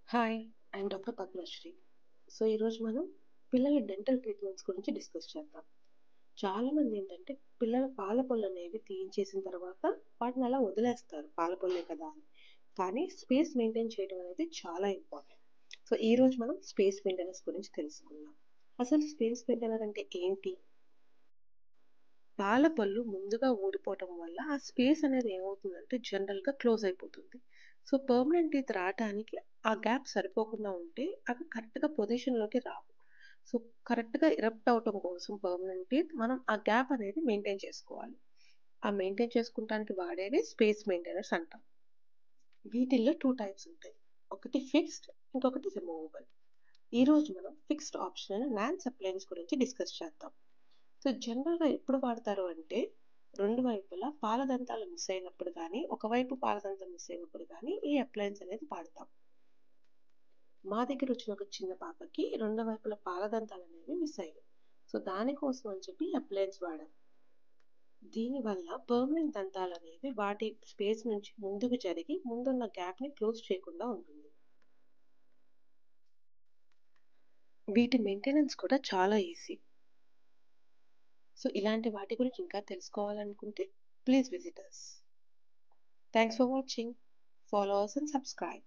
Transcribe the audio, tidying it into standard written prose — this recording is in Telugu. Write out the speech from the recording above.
హాయ్! I'm doctor Padmashri. ఈరోజు మనం పిల్లల డెంటల్ ట్రీట్మెంట్స్ గురించి డిస్కస్ చేద్దాం. చాలామంది ఏంటంటే పిల్లల పాల పళ్ళనేవి తీయించేసిన తర్వాత వాటిని అలా వదిలేస్తారు. పాల పళ్ళే కదా అని. కానీ స్పేస్ మెయింటైన్ చేయడం అనేది చాలా ఇంపార్టెంట్. ఈరోజు మనం స్పేస్ మెయింటెనెన్స్ గురించి తెలుసుకుందాం. అసలు స్పేస్ మెయింటెనెన్స్ అంటే ఏంటి? పాల పళ్ళు ముందుగా ఊడిపోవటం వల్ల ఆ స్పేస్ అనేది ఏమవుతుందంటే జనరల్‌గా క్లోజ్ అయిపోతుంది. పర్మనెంట్ టీత్ రావటానికి ఆ గ్యాప్ సరిపోకుండా ఉంటే అవి కరెక్ట్‌గా పొజిషన్‌లోకి రావు. సో, కరెక్ట్‌గా ఎరప్ట్ అవ్వటం కోసం పర్మనెంట్ టీత్ మనం ఆ గ్యాప్ అనేది మెయింటైన్ చేసుకోవాలి. ఆ మెయింటైన్ చేసుకుంటానికి వాడేది స్పేస్ మెయింటెనర్స్ అంటాం. వీటిల్లో 2 టైప్స్ ఉంటాయి. ఒకటి ఫిక్స్డ్, ఇంకొకటి రిమూవబుల్. ఈరోజు మనం ఫిక్స్డ్ ఆప్షన్ నాన్స్ అప్లయన్స్ గురించి డిస్కస్ చేద్దాం. జనరల్‌గా ఎప్పుడు వాడతారు అంటే, 2 వైపులా పాలదంతాలు మిస్ అయినప్పుడు గానీ, ఒకవైపు పాలదంతం మిస్ అయినప్పుడు గానీ, ఈ అప్లయన్స్ అనేది వాడతాం. మా దగ్గరొచ్చిన ఒక చిన్న పాపకి 2 వైపులా పాలదంతాలనేవి మిస్ అయ్యాయి. దానికోసం అని చెప్పి అప్లయన్స్ వాడాం. దీనివల్ల పర్మనెంట్ దంతాలనేవి వాటి స్పేస్ నుంచి ముందుకు జరిగి, ముందున్న గ్యాప్‌ని క్లోజ్ చేయకుండా ఉంటుంది. వీటి మెయింటెనెన్స్ కూడా చాలా ఈజీ. ఇలాంటి వాటి గురించి ఇంకా తెలుసుకోవాలనుకుంటే please visit us. Thanks for watching. Follow us and subscribe.